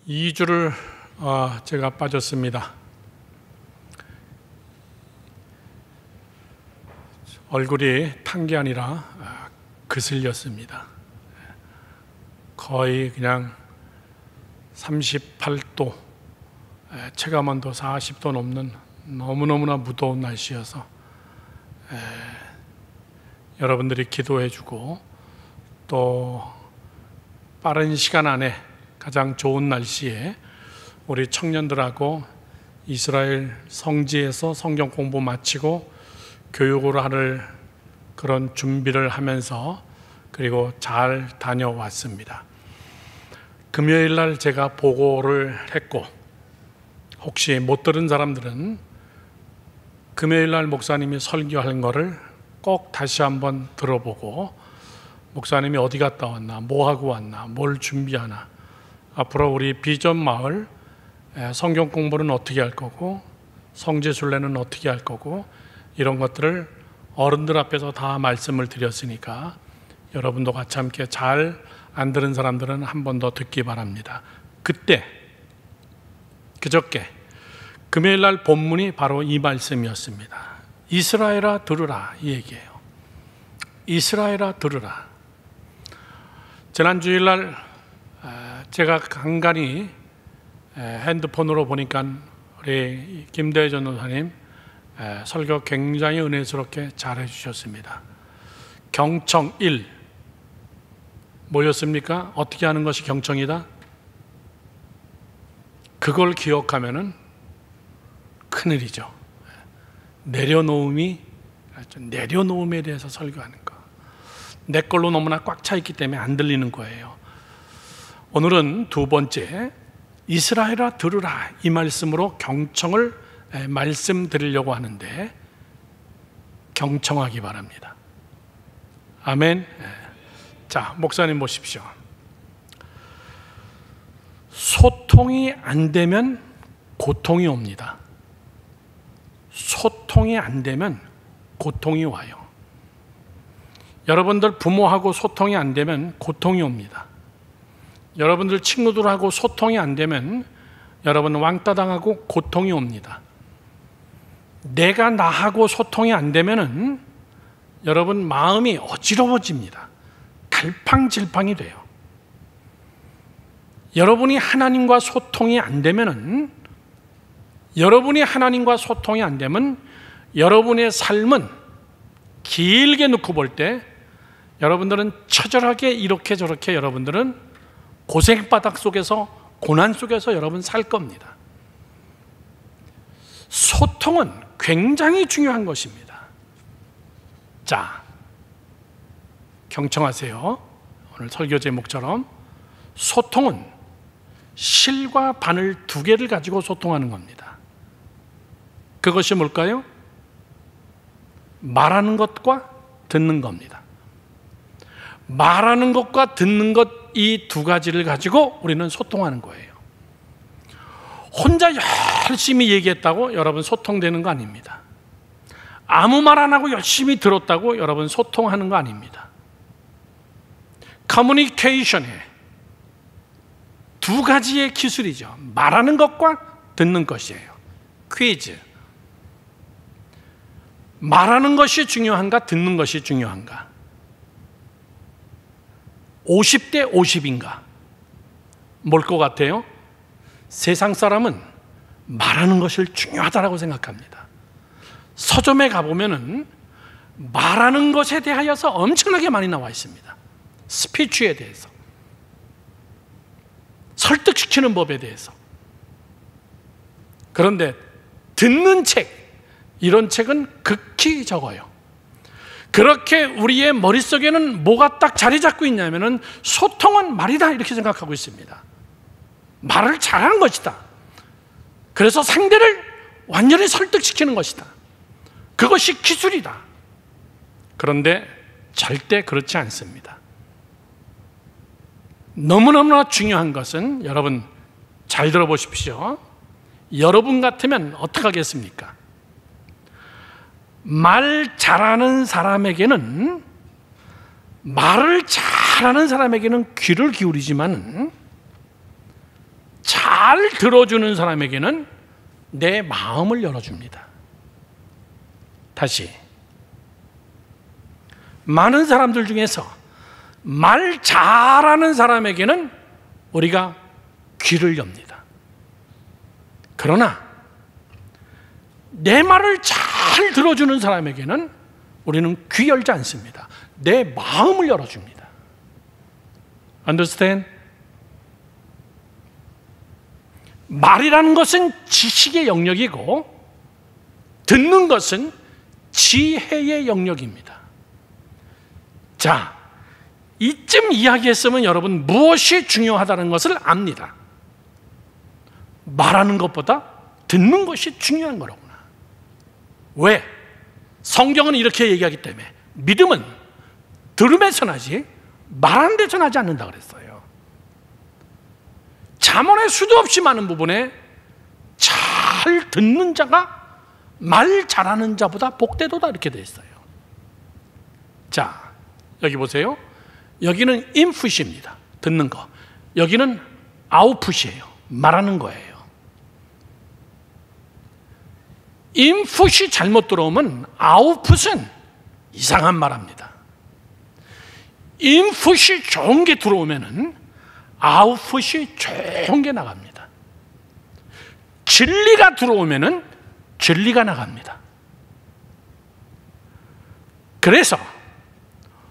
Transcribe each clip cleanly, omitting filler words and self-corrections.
2주를 제가 빠졌습니다. 얼굴이 탄 게 아니라 그슬렸습니다. 거의 그냥 38도, 체감온도 40도 넘는 너무너무나 무더운 날씨여서 여러분들이 기도해 주고 또 빠른 시간 안에 가장 좋은 날씨에 우리 청년들하고 이스라엘 성지에서 성경 공부 마치고 교육을 할 그런 준비를 하면서 그리고 잘 다녀왔습니다. 금요일 날 제가 보고를 했고, 혹시 못 들은 사람들은 금요일 날 목사님이 설교한 거를 꼭 다시 한번 들어보고, 목사님이 어디 갔다 왔나, 뭐 하고 왔나, 뭘 준비하나, 앞으로 우리 비전 마을 성경 공부는 어떻게 할 거고, 성지 순례는 어떻게 할 거고, 이런 것들을 어른들 앞에서 다 말씀을 드렸으니까 여러분도 같이 함께 잘 안 들은 사람들은 한 번 더 듣기 바랍니다. 그저께 금요일 날 본문이 바로 이 말씀이었습니다. 이스라엘아 들으라, 이 얘기예요. 이스라엘아 들으라. 지난 주일 날 제가 간간히 핸드폰으로 보니까 우리 김대희 전도사님 설교 굉장히 은혜스럽게 잘 해주셨습니다. 경청 1 뭐였습니까? 어떻게 하는 것이 경청이다? 그걸 기억하면은 큰일이죠. 내려놓음에 대해서 설교하는 거. 내 걸로 너무나 꽉 차 있기 때문에 안 들리는 거예요. 오늘은 두 번째, 이스라엘아 들으라, 이 말씀으로 경청을 말씀드리려고 하는데 경청하기 바랍니다. 아멘. 자, 목사님 보십시오. 소통이 안 되면 고통이 옵니다. 소통이 안 되면 고통이 와요. 여러분들 부모하고 소통이 안 되면 고통이 옵니다. 여러분들 친구들하고 소통이 안 되면 여러분 왕따 당하고 고통이 옵니다. 내가 나하고 소통이 안 되면은 여러분 마음이 어지러워집니다. 갈팡질팡이 돼요. 여러분이 하나님과 소통이 안 되면은 여러분의 삶은 길게 놓고 볼 때 여러분들은 처절하게 이렇게 저렇게 여러분들은 고생바닥 속에서 고난 속에서 여러분 살 겁니다. 소통은 굉장히 중요한 것입니다. 자, 경청하세요. 오늘 설교 제목처럼 소통은 실과 바늘 두 개를 가지고 소통하는 겁니다. 그것이 뭘까요? 말하는 것과 듣는 겁니다. 말하는 것과 듣는 것, 이 두 가지를 가지고 우리는 소통하는 거예요. 혼자 열심히 얘기했다고 여러분 소통되는 거 아닙니다. 아무 말 안 하고 열심히 들었다고 여러분 소통하는 거 아닙니다. 커뮤니케이션에 두 가지의 기술이죠. 말하는 것과 듣는 것이에요. 퀴즈. 말하는 것이 중요한가, 듣는 것이 중요한가? 50대 50인가? 뭘 것 같아요? 세상 사람은 말하는 것을 중요하다고 생각합니다. 서점에 가보면은 말하는 것에 대하여서 엄청나게 많이 나와 있습니다. 스피치에 대해서, 설득시키는 법에 대해서. 그런데 듣는 책, 이런 책은 극히 적어요. 그렇게 우리의 머릿속에는 뭐가 딱 자리 잡고 있냐면은 소통은 말이다, 이렇게 생각하고 있습니다. 말을 잘하는 것이다. 그래서 상대를 완전히 설득시키는 것이다. 그것이 기술이다. 그런데 절대 그렇지 않습니다. 너무너무나 중요한 것은, 여러분 잘 들어보십시오. 여러분 같으면 어떻게 하겠습니까? 말 잘하는 사람에게는, 말을 잘하는 사람에게는 귀를 기울이지만 잘 들어주는 사람에게는 내 마음을 열어줍니다. 다시, 많은 사람들 중에서 말 잘하는 사람에게는 우리가 귀를 엽니다. 그러나 내 말을 잘 들어주는 사람에게는 우리는 귀 열지 않습니다. 내 마음을 열어줍니다. Understand? 말이라는 것은 지식의 영역이고 듣는 것은 지혜의 영역입니다. 자, 이쯤 이야기했으면 여러분 무엇이 중요하다는 것을 압니다. 말하는 것보다 듣는 것이 중요한 거로구나. 왜? 성경은 이렇게 얘기하기 때문에 믿음은 들음에서 나지 말하는 데서 나지 않는다 그랬어요. 잠언에 수도 없이 많은 부분에 잘 듣는 자가 말 잘하는 자보다 복되도다 이렇게 돼 있어요. 자, 여기 보세요. 여기는 인풋입니다. 듣는 거. 여기는 아웃풋이에요. 말하는 거예요. 인풋이 잘못 들어오면 아웃풋은 이상한 말합니다. 인풋이 좋은 게 들어오면은 아웃풋이 좋은 게 나갑니다. 진리가 들어오면은 진리가 나갑니다. 그래서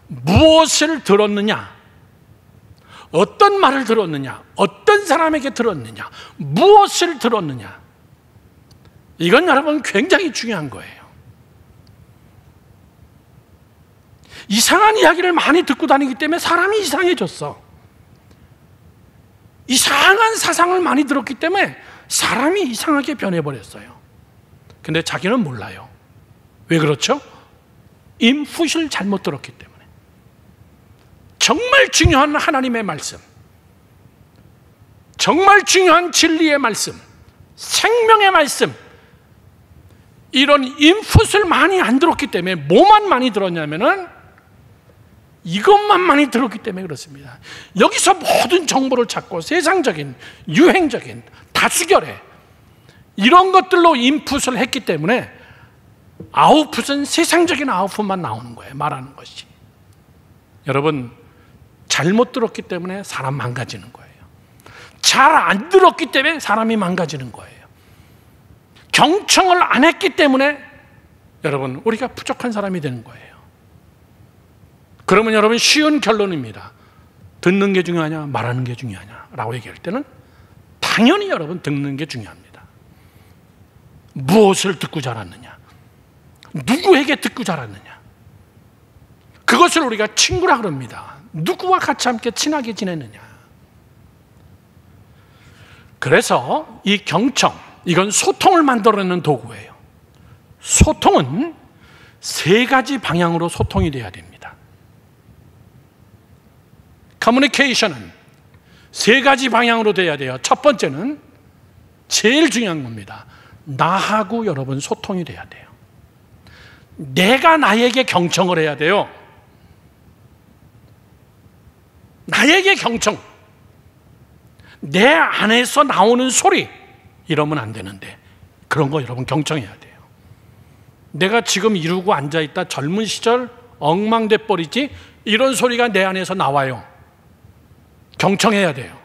무엇을 들었느냐, 어떤 말을 들었느냐, 어떤 사람에게 들었느냐, 무엇을 들었느냐, 이건 여러분 굉장히 중요한 거예요. 이상한 이야기를 많이 듣고 다니기 때문에 사람이 이상해졌어. 이상한 사상을 많이 들었기 때문에 사람이 이상하게 변해버렸어요. 근데 자기는 몰라요. 왜 그렇죠? 인풋을 잘못 들었기 때문에. 정말 중요한 하나님의 말씀, 정말 중요한 진리의 말씀, 생명의 말씀, 이런 인풋을 많이 안 들었기 때문에 뭐만 많이 들었냐면은 이것만 많이 들었기 때문에 그렇습니다. 여기서 모든 정보를 찾고 세상적인, 유행적인, 다수결에 이런 것들로 인풋을 했기 때문에 아웃풋은 세상적인 아웃풋만 나오는 거예요. 말하는 것이. 여러분, 잘못 들었기 때문에 사람 망가지는 거예요. 잘 안 들었기 때문에 사람이 망가지는 거예요. 경청을 안 했기 때문에 여러분 우리가 부족한 사람이 되는 거예요. 그러면 여러분 쉬운 결론입니다. 듣는 게 중요하냐 말하는 게 중요하냐 라고 얘기할 때는 당연히 여러분 듣는 게 중요합니다. 무엇을 듣고 자랐느냐, 누구에게 듣고 자랐느냐, 그것을 우리가 친구라 그럽니다. 누구와 같이 함께 친하게 지내느냐. 그래서 이 경청, 이건 소통을 만들어내는 도구예요. 소통은 세 가지 방향으로 소통이 돼야 됩니다. 커뮤니케이션은 세 가지 방향으로 돼야 돼요. 첫 번째는 제일 중요한 겁니다. 나하고 여러분 소통이 돼야 돼요. 내가 나에게 경청을 해야 돼요. 나에게 경청. 내 안에서 나오는 소리, 이러면 안 되는데 그런 거 여러분 경청해야 돼요. 내가 지금 이러고 앉아있다 젊은 시절 엉망돼 버리지, 이런 소리가 내 안에서 나와요. 경청해야 돼요.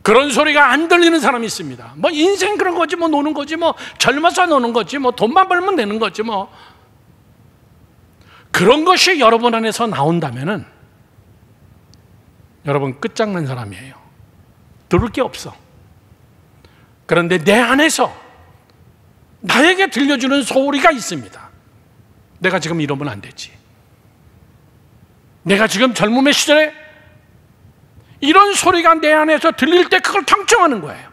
그런 소리가 안 들리는 사람이 있습니다. 뭐 인생 그런 거지, 뭐 노는 거지, 뭐 젊어서 노는 거지, 뭐 돈만 벌면 되는 거지, 뭐 그런 것이 여러분 안에서 나온다면은 여러분 끝장난 사람이에요. 들을 게 없어. 그런데 내 안에서 나에게 들려주는 소리가 있습니다. 내가 지금 이러면 안 되지. 내가 지금 젊음의 시절에 이런 소리가 내 안에서 들릴 때 그걸 경청하는 거예요.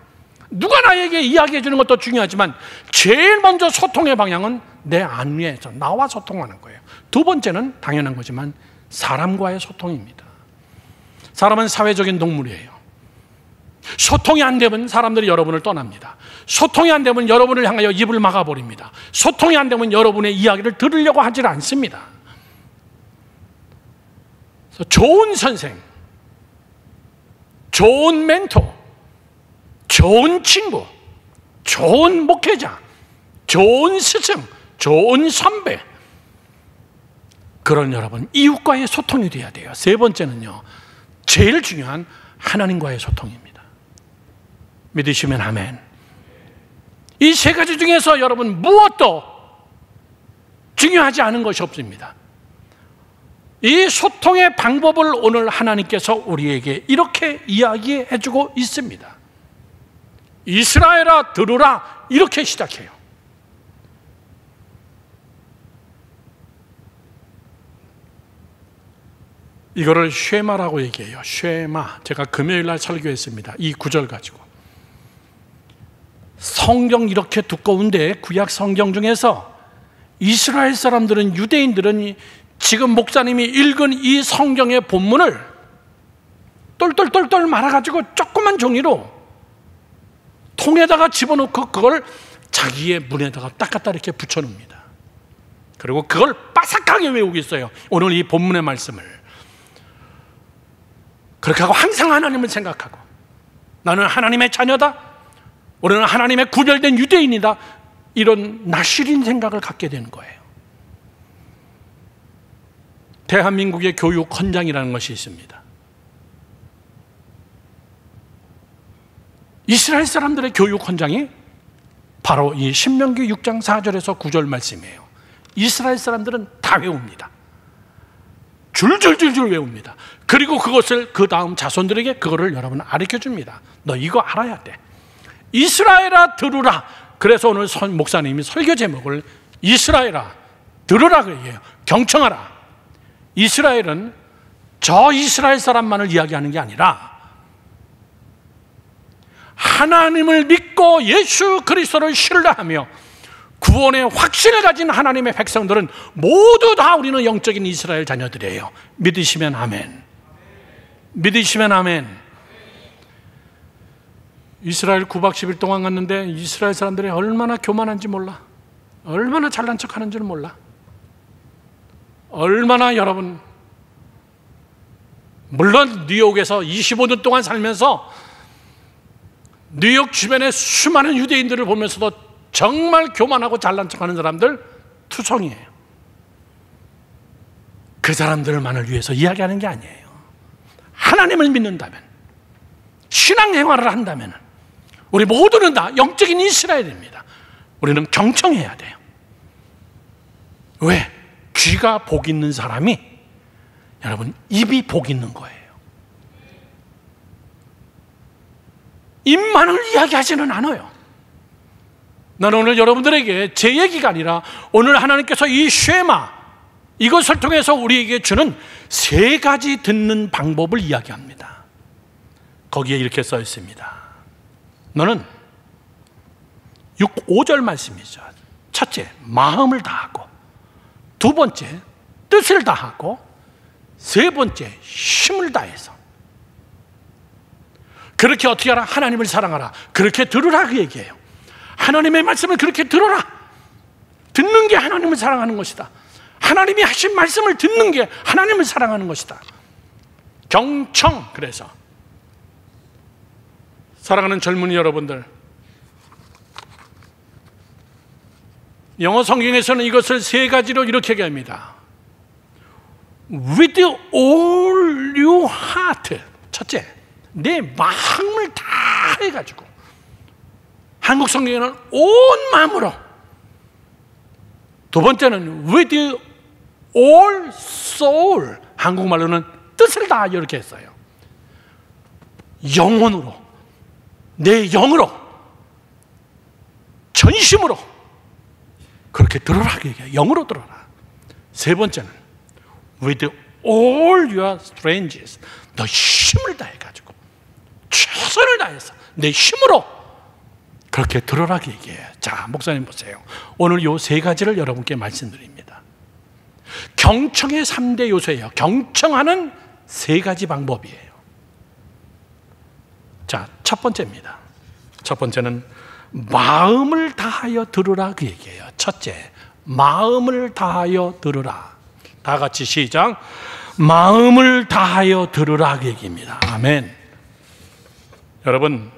누가 나에게 이야기해 주는 것도 중요하지만 제일 먼저 소통의 방향은 내 안에서 나와 소통하는 거예요. 두 번째는 당연한 거지만 사람과의 소통입니다. 사람은 사회적인 동물이에요. 소통이 안 되면 사람들이 여러분을 떠납니다. 소통이 안 되면 여러분을 향하여 입을 막아버립니다. 소통이 안 되면 여러분의 이야기를 들으려고 하지 않습니다. 그래서 좋은 선생, 좋은 멘토, 좋은 친구, 좋은 목회자, 좋은 스승, 좋은 선배, 그런 여러분 이웃과의 소통이 돼야 돼요. 세 번째는요, 제일 중요한 하나님과의 소통입니다. 믿으시면 아멘. 이 세 가지 중에서 여러분 무엇도 중요하지 않은 것이 없습니다. 이 소통의 방법을 오늘 하나님께서 우리에게 이렇게 이야기해 주고 있습니다. 이스라엘아 들으라, 이렇게 시작해요. 이거를 쉐마라고 얘기해요. 쉐마. 제가 금요일날 설교했습니다. 이 구절 가지고. 성경 이렇게 두꺼운데 구약 성경 중에서 이스라엘 사람들은, 유대인들은 지금 목사님이 읽은 이 성경의 본문을 똘똘똘똘 말아가지고 조그만 종이로 통에다가 집어넣고 그걸 자기의 문에다가 딱 갖다 이렇게 붙여놓습니다. 그리고 그걸 빠삭하게 외우고 있어요. 오늘 이 본문의 말씀을. 그렇게 하고 항상 하나님을 생각하고, 나는 하나님의 자녀다, 우리는 하나님의 구별된 유대인이다, 이런 나실인 생각을 갖게 되는 거예요. 대한민국의 교육 헌장이라는 것이 있습니다. 이스라엘 사람들의 교육 헌장이 바로 이 신명기 6장 4절에서 9절 말씀이에요. 이스라엘 사람들은 다 외웁니다. 줄줄줄줄 외웁니다. 그리고 그것을 그 다음 자손들에게 그거를 여러분 가르쳐줍니다. 너 이거 알아야 돼. 이스라엘아 들으라. 그래서 오늘 목사님이 설교 제목을 이스라엘아 들으라 그래요. 경청하라. 이스라엘은 저 이스라엘 사람만을 이야기하는 게 아니라 하나님을 믿고 예수 그리스도를 신뢰하며 구원의 확신을 가진 하나님의 백성들은 모두 다 우리는 영적인 이스라엘 자녀들이에요. 믿으시면 아멘. 믿으시면 아멘. 이스라엘 9박 10일 동안 갔는데 이스라엘 사람들이 얼마나 교만한지 몰라. 얼마나 잘난 척하는지를 몰라. 얼마나 여러분, 물론 뉴욕에서 25년 동안 살면서 뉴욕 주변의 수많은 유대인들을 보면서도 정말 교만하고 잘난 척하는 사람들 투성이에요. 그 사람들만을 위해서 이야기하는 게 아니에요. 하나님을 믿는다면, 신앙생활을 한다면 우리 모두는 다 영적인 이스라엘입니다. 우리는 경청해야 돼요. 왜? 귀가 복 있는 사람이, 여러분, 입이 복 있는 거예요. 입만을 이야기하지는 않아요. 나는 오늘 여러분들에게 제 얘기가 아니라 오늘 하나님께서 이 쉐마, 이것을 통해서 우리에게 주는 세 가지 듣는 방법을 이야기합니다. 거기에 이렇게 써 있습니다. 너는 5절 말씀이죠. 첫째, 마음을 다하고, 두 번째, 뜻을 다하고, 세 번째, 힘을 다해서. 그렇게 어떻게 하라? 하나님을 사랑하라. 그렇게 들으라, 그 얘기예요. 하나님의 말씀을 그렇게 들어라. 듣는 게 하나님을 사랑하는 것이다. 하나님이 하신 말씀을 듣는 게 하나님을 사랑하는 것이다. 경청. 그래서 사랑하는 젊은이 여러분들, 영어 성경에서는 이것을 세 가지로 이렇게 얘기합니다. With all your heart. 첫째, 내 마음을 다 해가지고. 한국 성경에는 온 마음으로. 두 번째는 with all soul. 한국말로는 뜻을 다 이렇게 했어요. 영혼으로, 내 영으로, 전심으로 그렇게 들어라, 얘기해요. 영으로 들어라. 세 번째는 with all your strength. 너 힘을 다해가지고, 최선을 다해서 내 힘으로 그렇게 들어라, 얘기해요. 자, 목사님 보세요. 오늘 요 세 가지를 여러분께 말씀드립니다. 경청의 3대 요소예요. 경청하는 세 가지 방법이에요. 자, 첫 번째입니다. 첫 번째는 마음을 다하여 들으라, 그 얘기예요. 첫째, 마음을 다하여 들으라. 다 같이 시작. 마음을 다하여 들으라, 그 얘기입니다. 아멘. 여러분,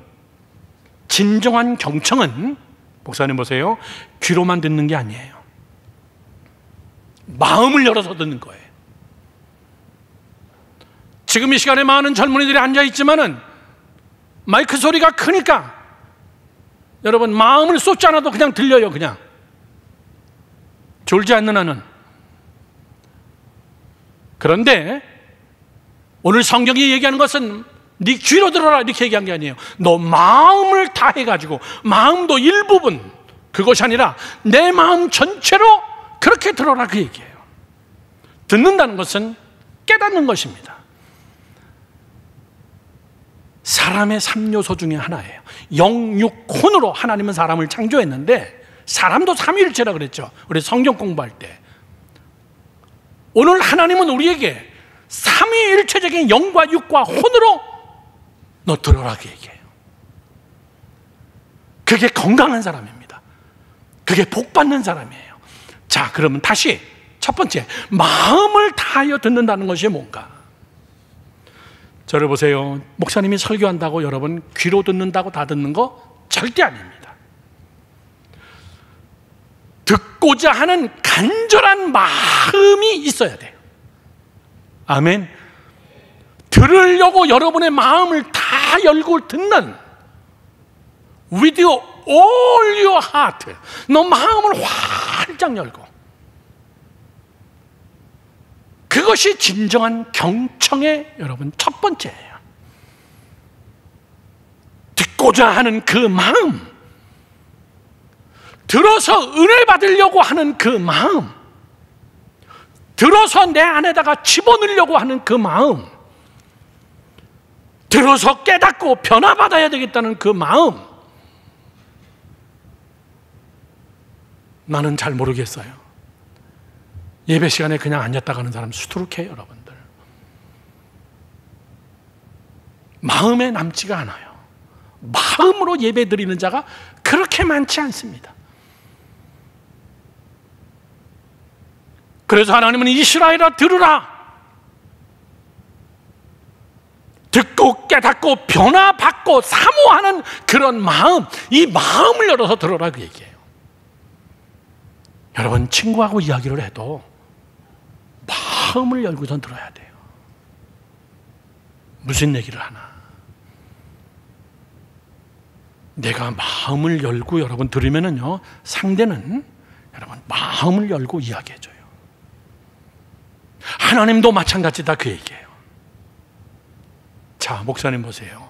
진정한 경청은, 목사님 보세요, 귀로만 듣는 게 아니에요. 마음을 열어서 듣는 거예요. 지금 이 시간에 많은 젊은이들이 앉아있지만은 마이크 소리가 크니까 여러분 마음을 쏟지 않아도 그냥 들려요. 그냥 졸지 않는 한은. 그런데 오늘 성경이 얘기하는 것은 네 귀로 들어라 이렇게 얘기한 게 아니에요. 너 마음을 다해가지고, 마음도 일부분, 그것이 아니라 내 마음 전체로 그렇게 들어라 그 얘기예요. 듣는다는 것은 깨닫는 것입니다. 사람의 3요소 중에 하나예요. 영육혼으로 하나님은 사람을 창조했는데, 사람도 삼위일체라 그랬죠. 우리 성경 공부할 때. 오늘 하나님은 우리에게 삼위일체적인 영과 육과 혼으로 너 들어라 그 얘기예요. 그게 건강한 사람입니다. 그게 복받는 사람이에요. 자, 그러면 다시 첫 번째, 마음을 다하여 듣는다는 것이 뭔가? 저를 보세요. 목사님이 설교한다고 여러분 귀로 듣는다고 다 듣는 거 절대 아닙니다. 듣고자 하는 간절한 마음이 있어야 돼요. 아멘. 들으려고 여러분의 마음을 다 열고 듣는, with all your heart, 너 마음을 활짝 열고, 그것이 진정한 경청의 여러분 첫 번째예요. 듣고자 하는 그 마음, 들어서 은혜 받으려고 하는 그 마음, 들어서 내 안에다가 집어넣으려고 하는 그 마음, 들어서 깨닫고 변화받아야 되겠다는 그 마음, 나는 잘 모르겠어요. 예배 시간에 그냥 앉았다 가는 사람 수두룩해요, 여러분들. 마음에 남지가 않아요. 마음으로 예배 드리는 자가 그렇게 많지 않습니다. 그래서 하나님은 이스라엘아 들으라, 듣고 깨닫고 변화받고 사모하는 그런 마음, 이 마음을 열어서 들어라 그 얘기예요. 여러분, 친구하고 이야기를 해도 마음을 열고선 들어야 돼요. 무슨 얘기를 하나? 내가 마음을 열고 여러분 들으면은요, 상대는 여러분 마음을 열고 이야기해줘요. 하나님도 마찬가지다 그 얘기예요. 자, 목사님 보세요.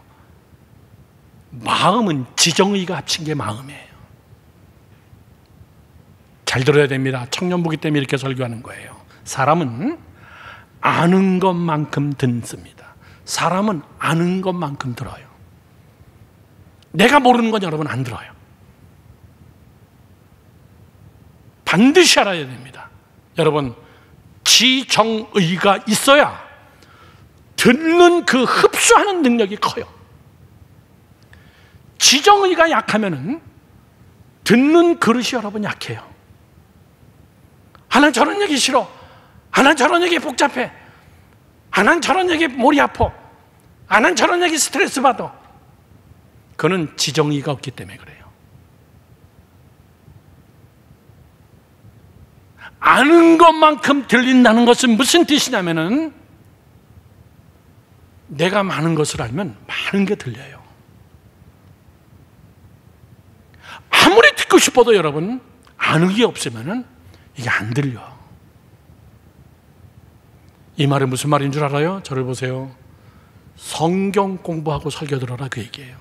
마음은 지정의가 합친 게 마음이에요. 잘 들어야 됩니다. 청년부기 때문에 이렇게 설교하는 거예요. 사람은 아는 것만큼 듣습니다. 사람은 아는 것만큼 들어요. 내가 모르는 건 여러분 안 들어요. 반드시 알아야 됩니다. 여러분, 지정의가 있어야 듣는 그 흡수하는 능력이 커요. 지정의가 약하면은 듣는 그릇이 여러분 약해요. 난 저런 얘기 싫어. 난 저런 얘기 복잡해. 난 저런 얘기 머리 아파. 난 저런 얘기 스트레스 받아. 그는 지정의가 없기 때문에 그래요. 아는 것만큼 들린다는 것은 무슨 뜻이냐면은 내가 많은 것을 알면 많은 게 들려요. 아무리 듣고 싶어도 여러분 아는 게 없으면은 이게 안 들려. 이 말은 무슨 말인 줄 알아요? 저를 보세요. 성경 공부하고 설교 들어라 그 얘기예요.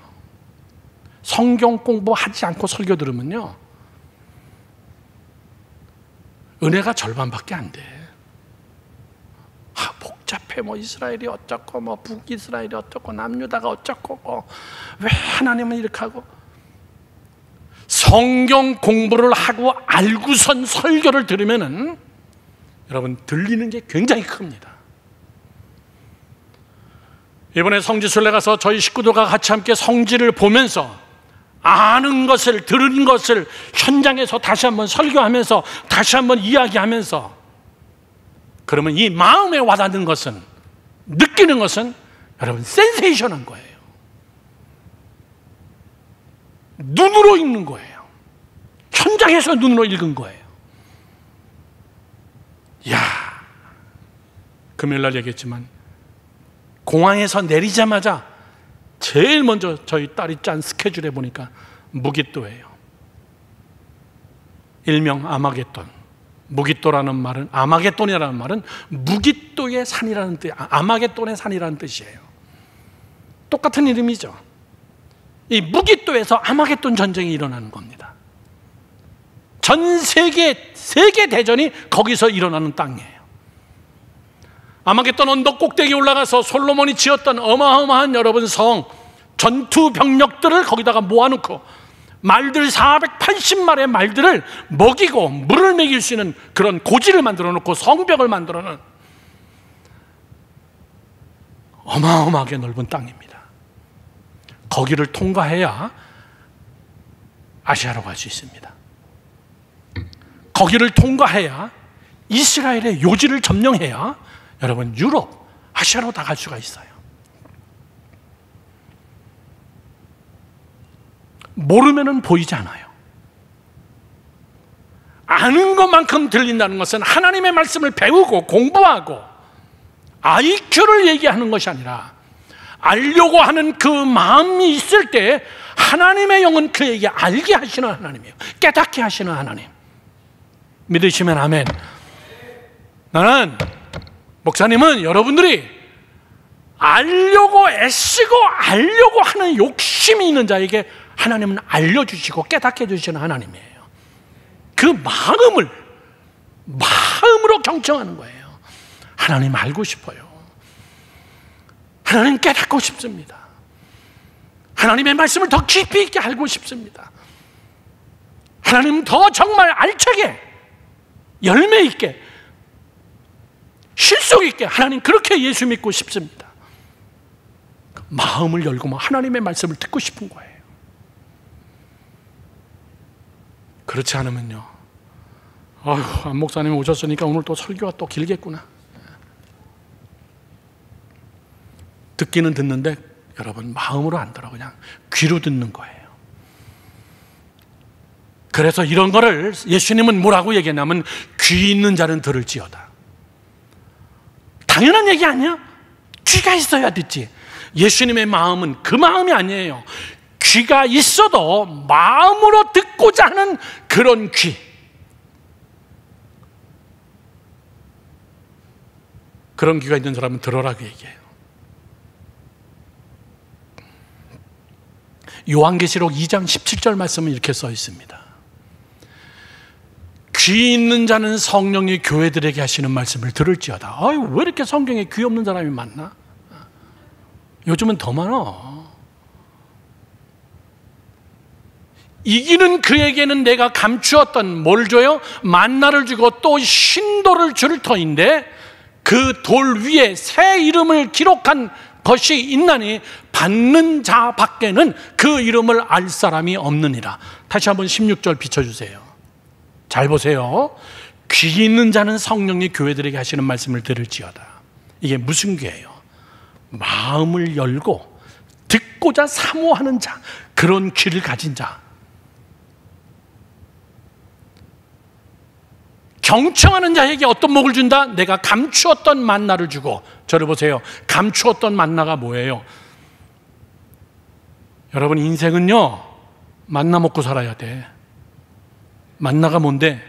성경 공부하지 않고 설교 들으면요, 은혜가 절반밖에 안 돼. 복잡해. 이스라엘이 어쩌고 북이스라엘이 어쩌고 남유다가 어쩌고 왜 하나님은 이렇게 하고. 성경 공부를 하고 알고선 설교를 들으면은 여러분 들리는 게 굉장히 큽니다. 이번에 성지순례 가서 저희 식구들과 같이 함께 성지를 보면서 아는 것을, 들은 것을 현장에서 다시 한번 설교하면서 다시 한번 이야기하면서, 그러면 이 마음에 와닿는 것은, 느끼는 것은 여러분 센세이션한 거예요. 눈으로 읽는 거예요. 현장에서 눈으로 읽은 거예요. 이야, 금요일 날 얘기했지만 공항에서 내리자마자 제일 먼저 저희 딸이 짠 스케줄에 보니까 무깃도예요. 일명 아마겟돈. 무깃도라는 말은, 아마겟돈이라는 말은 무깃도의 산이라는 뜻, 아마겟돈의 산이라는 뜻이에요. 똑같은 이름이죠. 이 무깃도에서 아마겟돈 전쟁이 일어나는 겁니다. 전 세계 대전이 거기서 일어나는 땅이에요. 아마겟돈 언덕 꼭대기에 올라가서 솔로몬이 지었던 어마어마한 여러분 성, 전투 병력들을 거기다가 모아놓고 말들 480마리의 말들을 먹이고 물을 먹일 수 있는 그런 고지를 만들어 놓고 성벽을 만들어 놓은 어마어마하게 넓은 땅입니다. 거기를 통과해야 아시아로 갈 수 있습니다. 거기를 통과해야 이스라엘의 요지를 점령해야 여러분 유럽, 아시아로 다 갈 수가 있어요. 모르면은 보이지 않아요. 아는 것만큼 들린다는 것은 하나님의 말씀을 배우고 공부하고 IQ를 얘기하는 것이 아니라 알려고 하는 그 마음이 있을 때 하나님의 영은 그에게 알게 하시는 하나님이에요. 깨닫게 하시는 하나님. 믿으시면 아멘. 나는, 목사님은 여러분들이 알려고 애쓰고 알려고 하는 욕심이 있는 자에게 하나님은 알려주시고 깨닫게 해주시는 하나님이에요. 그 마음으로 경청하는 거예요. 하나님 알고 싶어요. 하나님 깨닫고 싶습니다. 하나님의 말씀을 더 깊이 있게 알고 싶습니다. 하나님 더 정말 알차게 열매 있게 실속 있게 하나님 그렇게 예수 믿고 싶습니다. 마음을 열고 하나님의 말씀을 듣고 싶은 거예요. 그렇지 않으면요, 아휴, 안 목사님 오셨으니까 오늘 또 설교가 또 길겠구나. 듣기는 듣는데 여러분 마음으로 안 들어, 그냥 귀로 듣는 거예요. 그래서 이런 거를 예수님은 뭐라고 얘기했냐면 귀 있는 자는 들을지어다. 당연한 얘기 아니야? 귀가 있어야 듣지. 예수님의 마음은 그 마음이 아니에요. 귀가 있어도 마음으로 듣고자 하는 그런 귀. 그런 귀가 있는 사람은 들어라고 얘기해요. 요한계시록 2장 17절 말씀은 이렇게 써 있습니다. 귀 있는 자는 성령이 교회들에게 하시는 말씀을 들을지어다. 아유, 왜 이렇게 성경에 귀 없는 사람이 많나? 요즘은 더 많아. 이기는 그에게는 내가 감추었던 뭘 줘요? 만나를 주고 또 신도를 줄 터인데 그 돌 위에 새 이름을 기록한 것이 있나니 받는 자 밖에는 그 이름을 알 사람이 없느니라. 다시 한번 16절 비춰주세요. 잘 보세요. 귀 있는 자는 성령이 교회들에게 하시는 말씀을 들을지어다. 이게 무슨 귀예요? 마음을 열고 듣고자 사모하는 자, 그런 귀를 가진 자. 경청하는 자에게 어떤 복을 준다? 내가 감추었던 만나를 주고. 저를 보세요. 감추었던 만나가 뭐예요? 여러분, 인생은요, 만나 먹고 살아야 돼. 만나가 뭔데?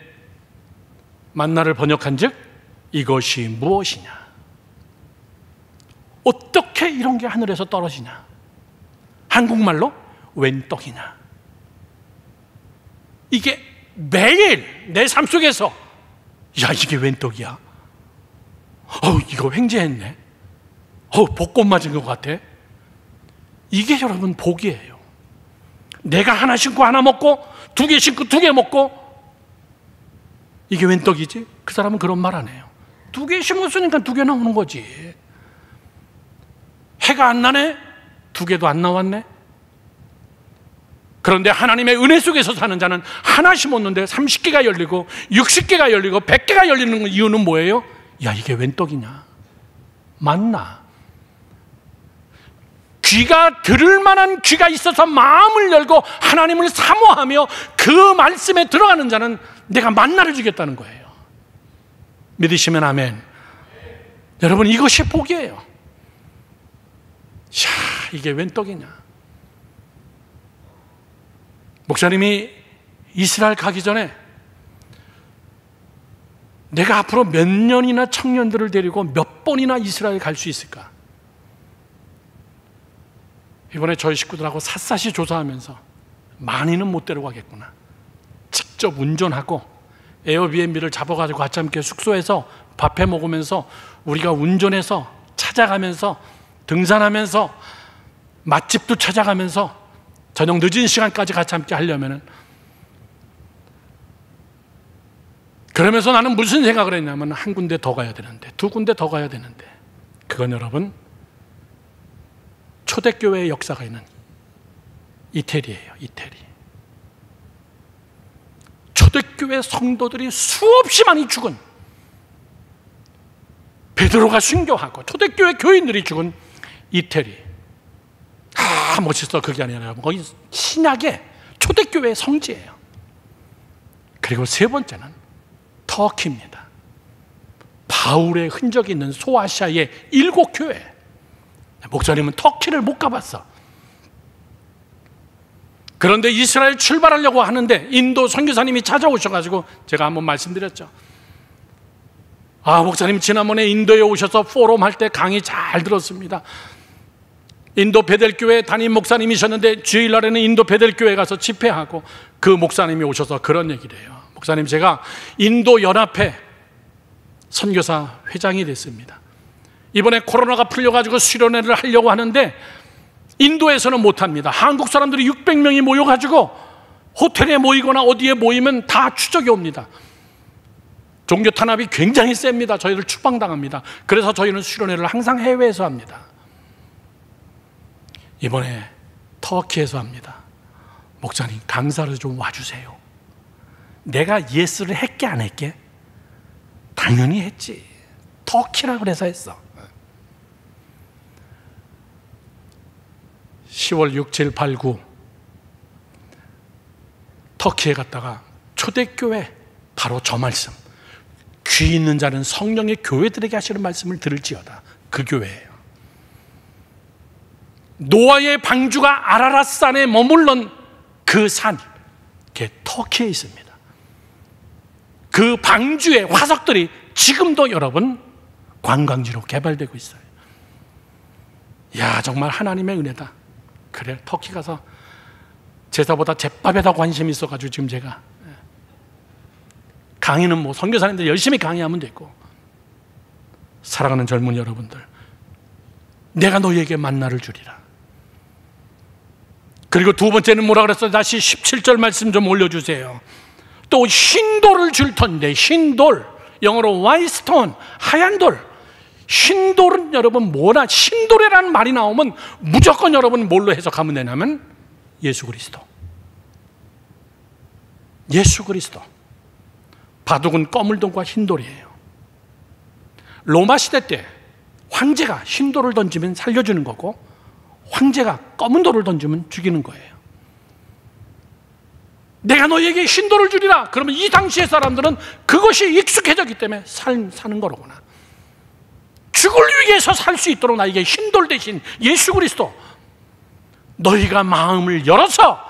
만나를 번역한 즉 이것이 무엇이냐? 어떻게 이런 게 하늘에서 떨어지냐? 한국말로 웬 떡이냐? 이게 매일 내 삶 속에서 야, 이게 웬 떡이야? 이거 횡재했네. 벚꽃 맞은 것 같아. 이게 여러분 복이에요. 내가 하나 신고 하나 먹고 두 개 신고 두 개 먹고 이게 웬 떡이지? 그 사람은 그런 말 안 해요. 두 개 심었으니까 두 개 나오는 거지. 해가 안 나네? 두 개도 안 나왔네? 그런데 하나님의 은혜 속에서 사는 자는 하나 심었는데 30개가 열리고 60개가 열리고 100개가 열리는 이유는 뭐예요? 야, 이게 웬 떡이냐? 만나. 귀가 들을 만한 귀가 있어서 마음을 열고 하나님을 사모하며 그 말씀에 들어가는 자는 내가 만나를 주겠다는 거예요. 믿으시면 아멘. 여러분, 이것이 복이에요. 야, 이게 웬 떡이냐. 목사님이 이스라엘 가기 전에 내가 앞으로 몇 년이나 청년들을 데리고 몇 번이나 이스라엘 갈 수 있을까? 이번에 저희 식구들하고 샅샅이 조사하면서 많이는 못 데려가겠구나. 직접 운전하고 에어비앤비를 잡아가지고 같이 함께 숙소에서 밥해 먹으면서 우리가 운전해서 찾아가면서 등산하면서 맛집도 찾아가면서 저녁 늦은 시간까지 같이 함께 하려면은, 그러면서 나는 무슨 생각을 했냐면 한 군데 더 가야 되는데, 두 군데 더 가야 되는데, 그건 여러분 초대교회의 역사가 있는 이태리예요. 이태리. 초대교회 성도들이 수없이 많이 죽은, 베드로가 순교하고 초대교회 교인들이 죽은 이태리. 멋있어. 그게 아니라 거기 신약의 초대교회의 성지예요. 그리고 세 번째는 터키입니다. 바울의 흔적이 있는 소아시아의 7교회. 목사님은 터키를 못 가봤어. 그런데 이스라엘 출발하려고 하는데 인도 선교사님이 찾아오셔가지고 제가 한번 말씀드렸죠. 목사님 지난번에 인도에 오셔서 포럼 할 때 강의 잘 들었습니다. 인도 베델교회 담임 목사님이셨는데 주일날에는 인도 베델교회 가서 집회하고 그 목사님이 오셔서 그런 얘기를 해요. 목사님, 제가 인도 연합회 선교사 회장이 됐습니다. 이번에 코로나가 풀려가지고 수련회를 하려고 하는데 인도에서는 못합니다. 한국 사람들이 600명이 모여가지고 호텔에 모이거나 어디에 모이면 다 추적이 옵니다. 종교 탄압이 굉장히 셉니다. 저희를 추방당합니다. 그래서 저희는 수련회를 항상 해외에서 합니다. 이번에 터키에서 합니다. 목사님, 강사를 좀 와주세요. 내가 예스를 했게 안 했게? 당연히 했지. 터키라 그래서 했어. 10월 6, 7, 8, 9 터키에 갔다가 초대교회, 바로 저 말씀, 귀 있는 자는 성령의 교회들에게 하시는 말씀을 들을지어다. 그 교회예요. 노아의 방주가 아라랏산에 머물던 그 산, 그게 터키에 있습니다. 그 방주의 화석들이 지금도 여러분 관광지로 개발되고 있어요. 야, 정말 하나님의 은혜다. 그래, 터키 가서 제사보다 제밥에다 관심이 있어가지고 지금 제가 강의는 뭐 선교사님들 열심히 강의하면 됐고, 사랑하는 젊은 여러분들, 내가 너희에게 만나를 주리라. 그리고 두 번째는 뭐라 그랬어요? 다시 17절 말씀 좀 올려주세요. 또 흰돌을 줄 텐데, 흰돌, 영어로 화이트스톤, 하얀 돌. 흰돌은 여러분 뭐나, 흰돌이라는 말이 나오면 무조건 여러분 뭘로 해석하면 되냐면 예수 그리스도. 예수 그리스도. 바둑은 검을돌과 흰돌이에요. 로마 시대 때 황제가 흰돌을 던지면 살려주는 거고, 황제가 검은 돌을 던지면 죽이는 거예요. 내가 너에게 흰돌을 주리라. 그러면 이 당시의 사람들은 그것이 익숙해졌기 때문에 사는 거로구나. 죽을 위해서 살 수 있도록 나에게 흰돌 대신 예수 그리스도, 너희가 마음을 열어서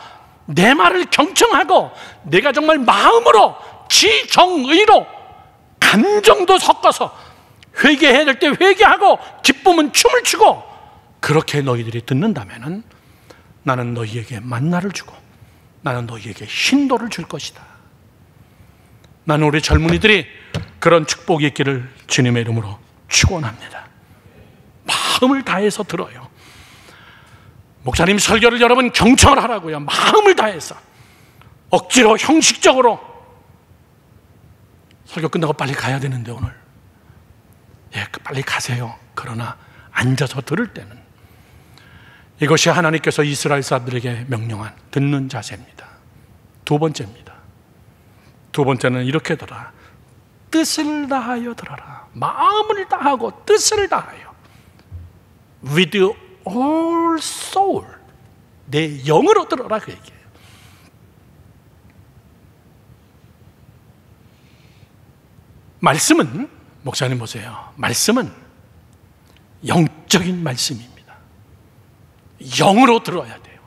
내 말을 경청하고 내가 정말 마음으로 지정의로 감정도 섞어서 회개해야 될 때 회개하고 기쁨은 춤을 추고, 그렇게 너희들이 듣는다면 나는 너희에게 만나를 주고 나는 너희에게 흰돌을 줄 것이다. 나는 우리 젊은이들이 그런 축복이 있기를 주님의 이름으로 축원합니다. 마음을 다해서 들어요. 목사님 설교를 여러분 경청을 하라고요. 마음을 다해서. 억지로 형식적으로. 설교 끝나고 빨리 가야 되는데 오늘, 빨리 가세요. 그러나 앉아서 들을 때는 이것이 하나님께서 이스라엘 사람들에게 명령한 듣는 자세입니다. 두 번째입니다. 두 번째는 이렇게 들어라. 뜻을 다하여 들어라. 마음을 다하고 뜻을 다하여. With all soul, 내 영으로 들어라 그 얘기예요. 말씀은, 목사님 보세요, 말씀은 영적인 말씀입니다. 영으로 들어야 돼요.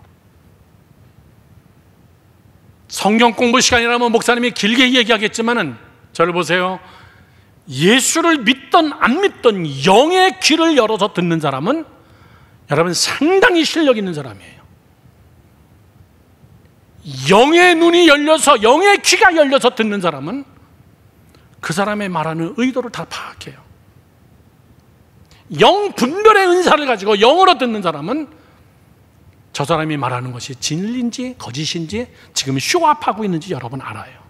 성경 공부 시간이라면 목사님이 길게 얘기하겠지만은 저를 보세요. 예수를 믿던 안 믿던 영의 귀를 열어서 듣는 사람은 여러분 상당히 실력 있는 사람이에요. 영의 눈이 열려서, 영의 귀가 열려서 듣는 사람은 그 사람의 말하는 의도를 다 파악해요. 영 분별의 은사를 가지고 영으로 듣는 사람은 저 사람이 말하는 것이 진리인지 거짓인지 지금 쇼업하고 있는지 여러분 알아요.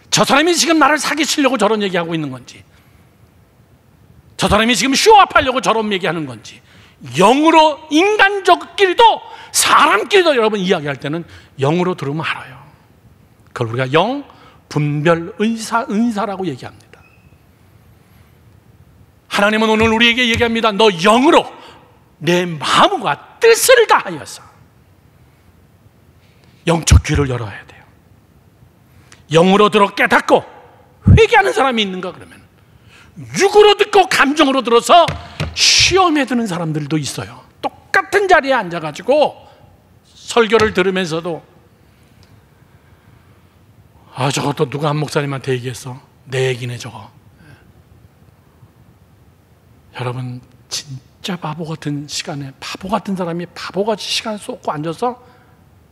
저 사람이 지금 나를 사기치려고 저런 얘기하고 있는 건지, 저 사람이 지금 쇼업하려고 저런 얘기하는 건지, 영으로, 인간적끼리도 사람끼리도 여러분 이야기할 때는 영으로 들으면 알아요. 그걸 우리가 영 분별 은사라고 얘기합니다. 하나님은 오늘 우리에게 얘기합니다. 너 영으로 내 마음과 뜻을 다하여서. 영적 귀를 열어야 돼요. 영으로 들어 깨닫고 회개하는 사람이 있는가 그러면 육으로 듣고 감정으로 들어서 시험에 드는 사람들도 있어요. 똑같은 자리에 앉아가지고 설교를 들으면서도 저것도 누가 한 목사님한테 얘기했어. 내 얘기네 저거. 여러분 진짜 바보 같은 시간에 바보 같은 사람이 바보같이 시간 쏟고 앉아서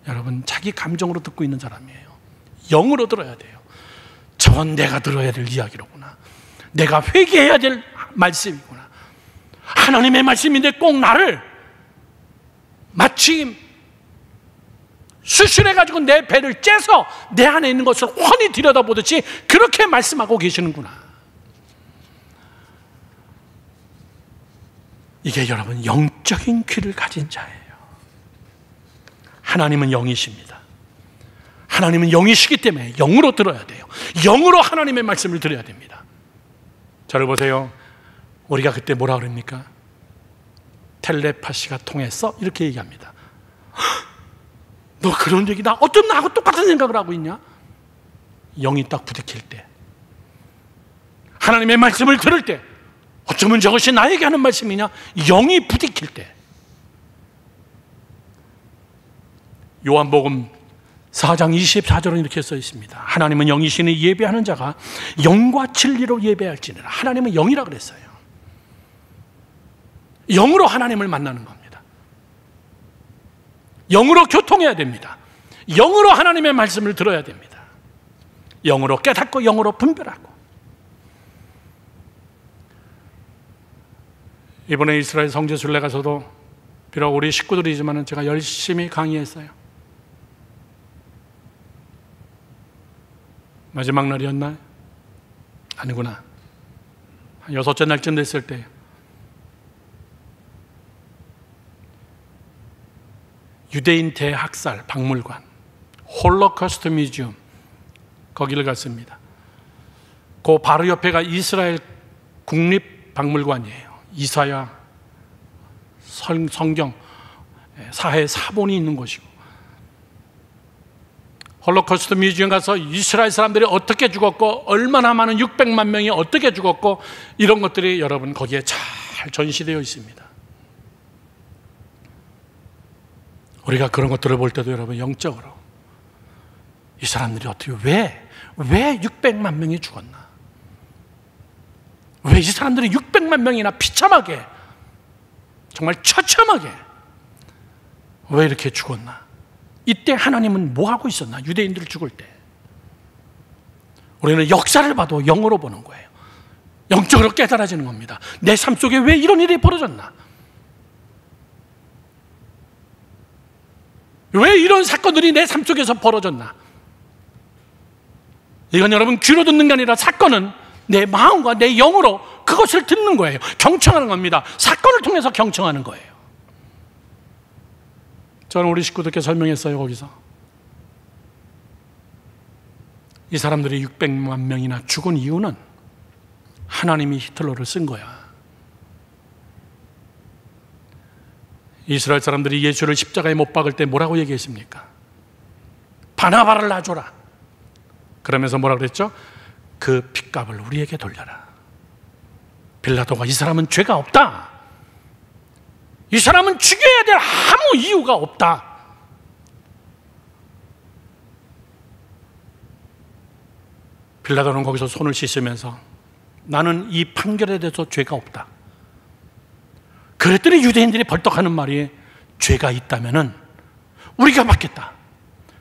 여러분 자기 감정으로 듣고 있는 사람이에요. 영으로 들어야 돼요. 저건 내가 들어야 될 이야기로구나. 내가 회개해야 될 말씀이구나. 하나님의 말씀인데 꼭 나를 마치 수술해가지고 내 배를 째서 내 안에 있는 것을 훤히 들여다보듯이 그렇게 말씀하고 계시는구나. 이게 여러분 영적인 귀를 가진 자예요. 하나님은 영이십니다. 하나님은 영이시기 때문에 영으로 들어야 돼요. 영으로 하나님의 말씀을 들어야 됩니다. 저를 보세요. 우리가 그때 뭐라 그럽니까? 텔레파시가 통했어? 이렇게 얘기합니다. 너 그런 얘기다. 어쩜 나하고 똑같은 생각을 하고 있냐? 영이 딱 부딪힐 때, 하나님의 말씀을 들을 때, 어쩌면 저것이 나에게 하는 말씀이냐? 영이 부딪힐 때. 요한복음 4장 24절은 이렇게 써 있습니다. 하나님은 영이시니 예배하는 자가 영과 진리로 예배할지니라. 하나님은 영이라 그랬어요. 영으로 하나님을 만나는 겁니다. 영으로 교통해야 됩니다. 영으로 하나님의 말씀을 들어야 됩니다. 영으로 깨닫고 영으로 분별하고. 이번에 이스라엘 성지순례 가서도 비록 우리 식구들이지만 제가 열심히 강의했어요. 마지막 날이었나? 아니구나. 한 6째 날쯤 됐을 때 유대인 대학살 박물관, 홀로코스트 뮤지엄, 거기를 갔습니다. 그 바로 옆에가 이스라엘 국립박물관이에요. 이사야 성경 사회 사본이 있는 곳이고, 홀로코스트 뮤지엄 가서 이스라엘 사람들이 어떻게 죽었고 얼마나 많은 600만 명이 어떻게 죽었고 이런 것들이 여러분 거기에 잘 전시되어 있습니다. 우리가 그런 것들을 볼 때도 여러분 영적으로 이 사람들이 어떻게 왜 600만 명이 죽었나? 왜 이 사람들이 600만 명이나 비참하게, 정말 처참하게 왜 이렇게 죽었나? 이때 하나님은 뭐 하고 있었나? 유대인들 죽을 때 우리는 역사를 봐도 영으로 보는 거예요. 영적으로 깨달아지는 겁니다. 내 삶 속에 왜 이런 일이 벌어졌나? 왜 이런 사건들이 내 삶 속에서 벌어졌나? 이건 여러분 귀로 듣는 게 아니라 사건은 내 마음과 내 영으로 그것을 듣는 거예요. 경청하는 겁니다. 사건을 통해서 경청하는 거예요. 저는 우리 식구들께 설명했어요. 거기서 이 사람들이 600만 명이나 죽은 이유는 하나님이 히틀러를 쓴 거야. 이스라엘 사람들이 예수를 십자가에 못 박을 때 뭐라고 얘기했습니까? 바나바를 놔줘라. 그러면서 뭐라 그랬죠? 그 핏값을 우리에게 돌려라. 빌라도가 이 사람은 죄가 없다, 이 사람은 죽여야 될 아무 이유가 없다, 빌라도는 거기서 손을 씻으면서 나는 이 판결에 대해서 죄가 없다. 그랬더니 유대인들이 벌떡하는 말이, 죄가 있다면은 우리가 받겠다.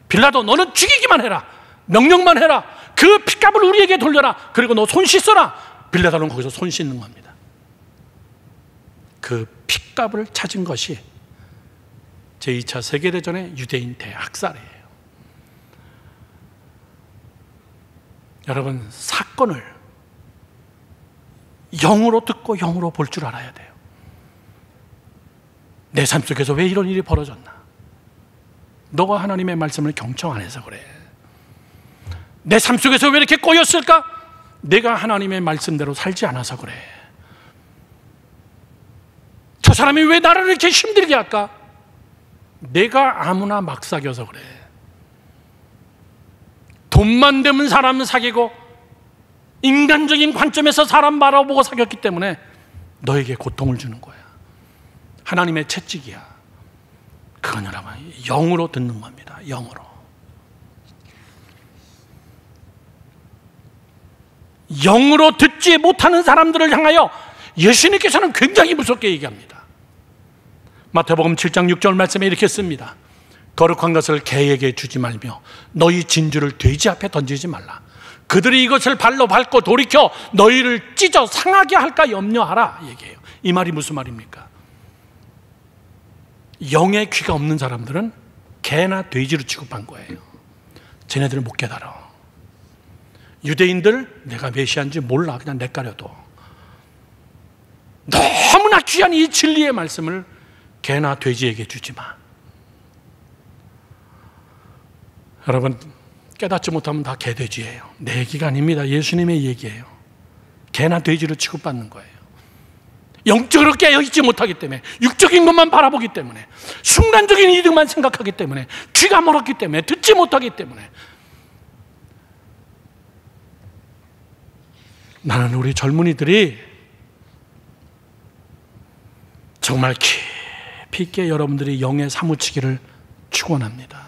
빌라도 너는 죽이기만 해라, 명령만 해라, 그 핏값을 우리에게 돌려라, 그리고 너 손 씻어라. 빌라도는 거기서 손 씻는 겁니다. 그 핏값을 찾은 것이 제2차 세계대전의 유대인 대학살이에요. 여러분, 사건을 영으로 듣고 영으로 볼 줄 알아야 돼요. 내 삶 속에서 왜 이런 일이 벌어졌나? 너가 하나님의 말씀을 경청 안 해서 그래. 내 삶 속에서 왜 이렇게 꼬였을까? 내가 하나님의 말씀대로 살지 않아서 그래. 저 사람이 왜 나를 이렇게 힘들게 할까? 내가 아무나 막 사귀어서 그래. 돈만 되면 사람은 사귀고 인간적인 관점에서 사람 바라보고 사귀었기 때문에 너에게 고통을 주는 거야. 하나님의 채찍이야. 그건 여러분 영으로 듣는 겁니다. 영으로. 영으로 듣지 못하는 사람들을 향하여 예수님께서는 굉장히 무섭게 얘기합니다. 마태복음 7장 6절 말씀에 이렇게 씁니다. 거룩한 것을 개에게 주지 말며 너희 진주를 돼지 앞에 던지지 말라. 그들이 이것을 발로 밟고 돌이켜 너희를 찢어 상하게 할까 염려하라 얘기해요. 이 말이 무슨 말입니까? 영의 귀가 없는 사람들은 개나 돼지로 취급한 거예요. 쟤네들은 못 깨달아. 유대인들 내가 메시아인지 몰라, 그냥 내가려도. 너무나 귀한 이 진리의 말씀을 개나 돼지에게 주지 마. 여러분, 깨닫지 못하면 다 개돼지예요. 내 얘기가 아닙니다. 예수님의 얘기예요. 개나 돼지로 취급받는 거예요. 영적으로 깨어있지 못하기 때문에, 육적인 것만 바라보기 때문에, 순간적인 이득만 생각하기 때문에, 귀가 멀었기 때문에, 듣지 못하기 때문에. 나는 우리 젊은이들이 정말 깊이 있게 여러분들이 영에 사무치기를 축원합니다.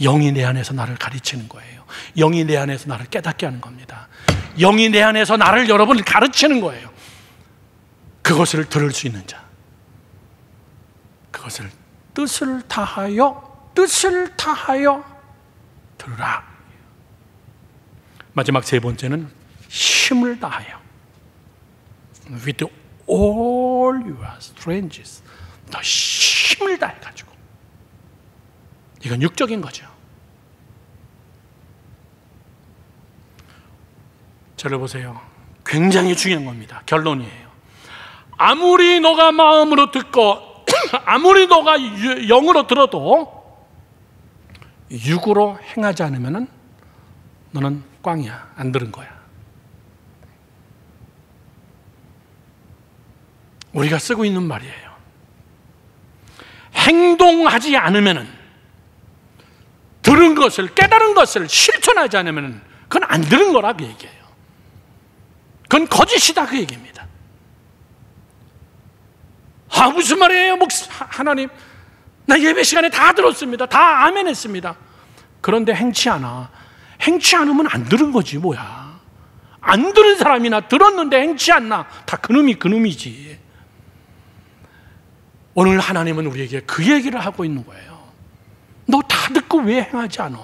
영이 내 안에서 나를 가르치는 거예요. 영이 내 안에서 나를 깨닫게 하는 겁니다. 영이 내 안에서 나를 여러분을 가르치는 거예요. 그것을 들을 수 있는 자, 그것을 뜻을 다하여 들으라. 마지막 세 번째는 힘을 다하여, with all your strength, 너 힘을 다해가지고. 이건 육적인 거죠. 저를 보세요. 굉장히 중요한 겁니다. 결론이에요. 아무리 너가 마음으로 듣고 아무리 너가 영으로 들어도 육으로 행하지 않으면 너는 꽝이야. 안 들은 거야. 우리가 쓰고 있는 말이에요. 행동하지 않으면, 들은 것을, 깨달은 것을 실천하지 않으면 그건 안 들은 거라 그 얘기예요. 그건 거짓이다 그 얘기입니다. 아, 무슨 말이에요? 하나님, 나 예배 시간에 다 들었습니다. 다 아멘 했습니다. 그런데 행치 않아. 행치 않으면 안 들은 거지 뭐야. 안 들은 사람이나 들었는데 행치 않나, 다 그놈이 그놈이지. 오늘 하나님은 우리에게 그 얘기를 하고 있는 거예요. 너 다 듣고 왜 행하지 않아?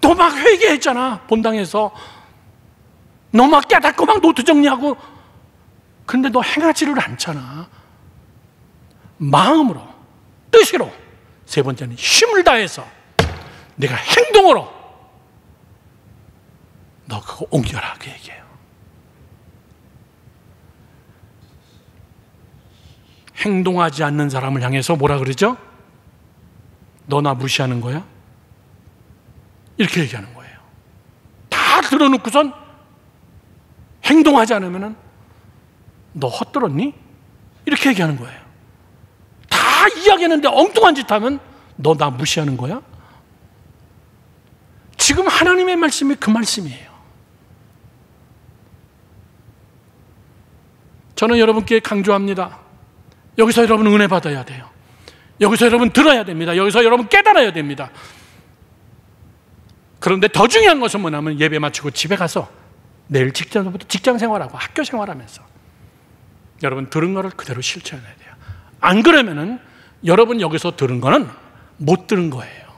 너 막 회개했잖아, 본당에서. 너 막 깨닫고 막 노트 정리하고. 근데 너 행하지를 않잖아. 마음으로, 뜻으로. 세 번째는 힘을 다해서 내가 행동으로 너 그거 옮겨라 그 얘기예요. 행동하지 않는 사람을 향해서 뭐라 그러죠? 너 나 무시하는 거야? 이렇게 얘기하는 거예요. 다 들어놓고선 행동하지 않으면 너 헛들었니? 이렇게 얘기하는 거예요. 다 이야기했는데 엉뚱한 짓 하면 너 나 무시하는 거야? 지금 하나님의 말씀이 그 말씀이에요. 저는 여러분께 강조합니다. 여기서 여러분 은혜 받아야 돼요. 여기서 여러분 들어야 됩니다. 여기서 여러분 깨달아야 됩니다. 그런데 더 중요한 것은 뭐냐면 예배 마치고 집에 가서 내일 직장 생활하고 학교 생활하면서 여러분 들은 거를 그대로 실천해야 돼요. 안 그러면은 여러분 여기서 들은 거는 못 들은 거예요.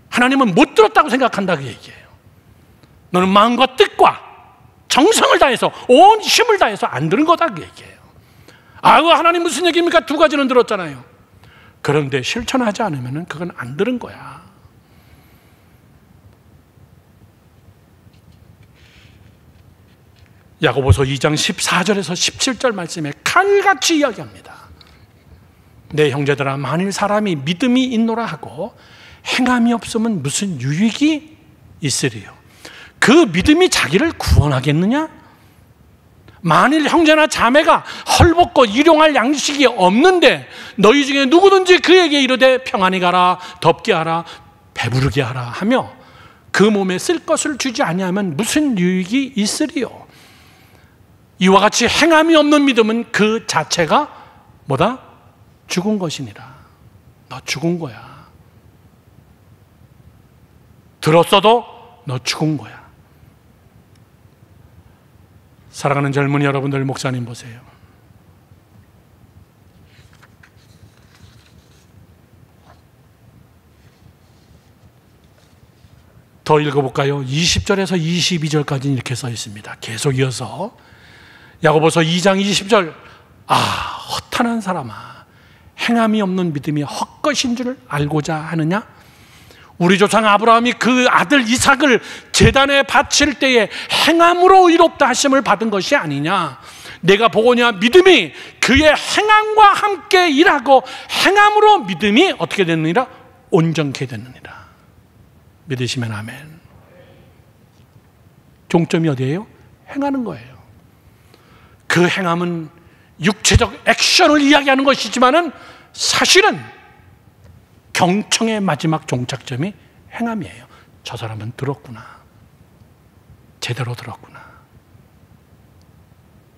하나님은 못 들었다고 생각한다 그 얘기예요. 너는 마음과 뜻과 정성을 다해서 온 힘을 다해서 안 들은 거다 그 얘기예요. 아유 하나님 무슨 얘기입니까? 2가지는 들었잖아요. 그런데 실천하지 않으면 그건 안 들은 거야. 야고보서 2장 14절에서 17절 말씀에 칼같이 이야기합니다. 내 형제들아 만일 사람이 믿음이 있노라 하고 행함이 없으면 무슨 유익이 있으리요. 그 믿음이 자기를 구원하겠느냐? 만일 형제나 자매가 헐벗고 일용할 양식이 없는데 너희 중에 누구든지 그에게 이르되 평안히 가라, 덥게 하라, 배부르게 하라 하며 그 몸에 쓸 것을 주지 아니하면 무슨 유익이 있으리요. 이와 같이 행함이 없는 믿음은 그 자체가 뭐다? 죽은 것이니라. 너 죽은 거야. 들었어도 너 죽은 거야. 사랑하는 젊은이 여러분들, 목사님 보세요. 더 읽어볼까요? 20절에서 22절까지 이렇게 써 있습니다. 계속 이어서 야고보서 2장 20절 허탄한 사람아 행함이 없는 믿음이 헛것인 줄 알고자 하느냐? 우리 조상 아브라함이 그 아들 이삭을 제단에 바칠 때에 행함으로 의롭다 하심을 받은 것이 아니냐? 내가 보고냐 믿음이 그의 행함과 함께 일하고 행함으로 믿음이 어떻게 됐느니라? 온전케 됐느니라. 믿으시면 아멘. 종점이 어디예요? 행하는 거예요. 그 행함은 육체적 액션을 이야기하는 것이지만은 사실은 경청의 마지막 종착점이 행함이에요. 저 사람은 들었구나. 제대로 들었구나.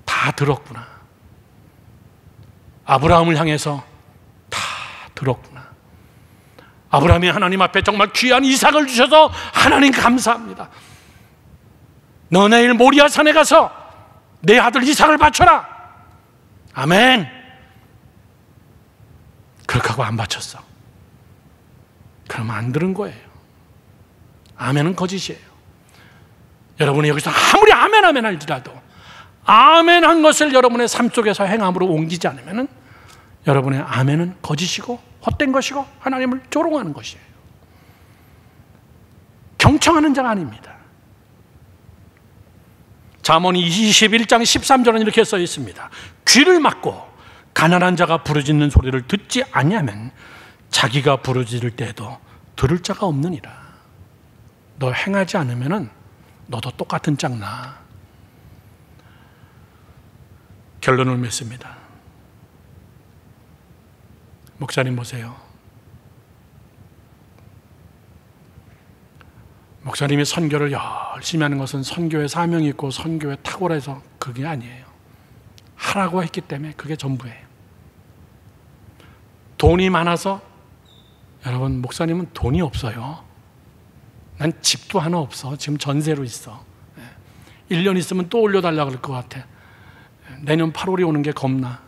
다 들었구나. 아브라함을 향해서 다 들었구나. 아브라함이 하나님 앞에 정말 귀한 이삭을 주셔서 하나님 감사합니다. 너 내일 모리아 산에 가서 내 아들 이삭을 바쳐라. 아멘. 그렇게 하고 안 바쳤어. 그러면 안 들은 거예요. 아멘은 거짓이에요. 여러분이 여기서 아무리 아멘 할지라도 아멘 한 것을 여러분의 삶 속에서 행함으로 옮기지 않으면 여러분의 아멘은 거짓이고 헛된 것이고 하나님을 조롱하는 것이에요. 경청하는 자가 아닙니다. 잠언 21장 13절은 이렇게 써 있습니다. 귀를 막고 가난한 자가 부르짖는 소리를 듣지 아니하면 자기가 부르짖을 때에도 들을 자가 없느니라. 너 행하지 않으면 너도 똑같은 짝나. 결론을 맺습니다. 목사님 보세요. 목사님이 선교를 열심히 하는 것은 선교의 사명이 있고 선교의 탁월해서 그게 아니에요. 하라고 했기 때문에 그게 전부예요. 돈이 많아서 여러분, 목사님은 돈이 없어요. 난 집도 하나 없어. 지금 전세로 있어. 1년 있으면 또 올려달라고 그럴 것 같아. 내년 8월이 오는 게 겁나.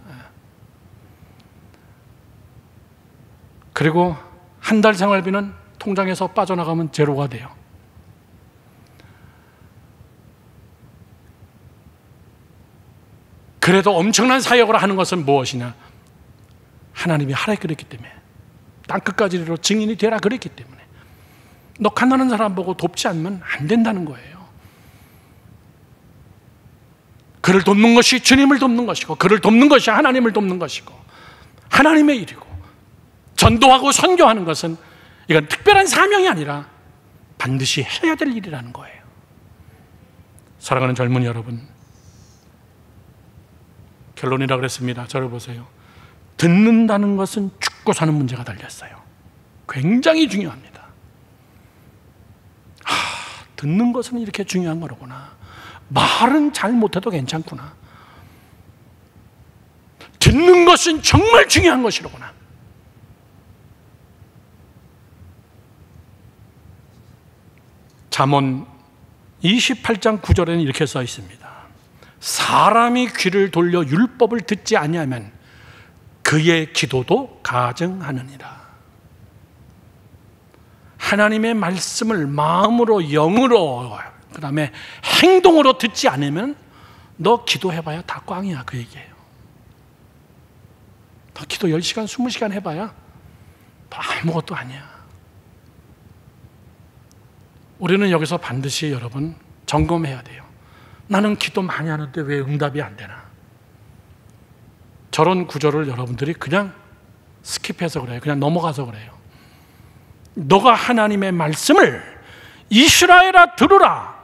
그리고 한 달 생활비는 통장에서 빠져나가면 제로가 돼요. 그래도 엄청난 사역을 하는 것은 무엇이냐? 하나님이 하라 그랬기 때문에, 땅끝까지 이르러 증인이 되라 그랬기 때문에, 너 가난한 사람 보고 돕지 않으면 안 된다는 거예요. 그를 돕는 것이 주님을 돕는 것이고, 그를 돕는 것이 하나님을 돕는 것이고, 하나님의 일이고, 전도하고 선교하는 것은 이건 특별한 사명이 아니라 반드시 해야 될 일이라는 거예요. 사랑하는 젊은이 여러분, 결론이라고 그랬습니다. 저를 보세요. 듣는다는 것은 죽고 사는 문제가 달렸어요. 굉장히 중요합니다. 듣는 것은 이렇게 중요한 거로구나. 말은 잘 못해도 괜찮구나. 듣는 것은 정말 중요한 것이로구나. 잠언 28장 9절에는 이렇게 써 있습니다. 사람이 귀를 돌려 율법을 듣지 아니하면 그의 기도도 가증하느니라. 하나님의 말씀을 마음으로, 영으로, 그 다음에 행동으로 듣지 않으면 너 기도해봐야 다 꽝이야, 그 얘기예요. 너 기도 10시간, 20시간 해봐야 아무것도 아니야. 우리는 여기서 반드시 여러분 점검해야 돼요. 나는 기도 많이 하는데 왜 응답이 안 되나? 저런 구절을 여러분들이 그냥 스킵해서 그래요. 그냥 넘어가서 그래요. 너가 하나님의 말씀을 이스라엘아 들으라.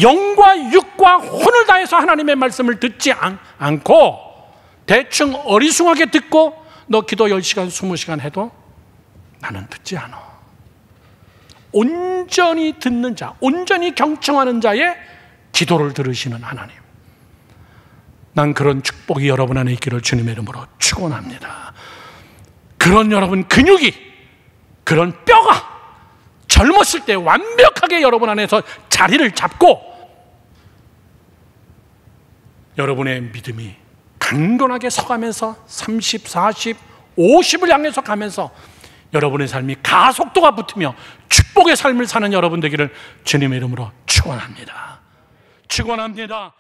영과 육과 혼을 다해서 하나님의 말씀을 듣지 않고 대충 어리숙하게 듣고 너 기도 10시간, 20시간 해도 나는 듣지 않아. 온전히 듣는 자, 온전히 경청하는 자의 기도를 들으시는 하나님. 난 그런 축복이 여러분 안에 있기를 주님의 이름으로 축원합니다. 그런 여러분 근육이, 그런 뼈가 젊었을 때 완벽하게 여러분 안에서 자리를 잡고 여러분의 믿음이 강건하게 서가면서 30, 40, 50을 향해서 가면서 여러분의 삶이 가속도가 붙으며 축복의 삶을 사는 여러분 되기를 주님의 이름으로 축원합니다. 축원합니다.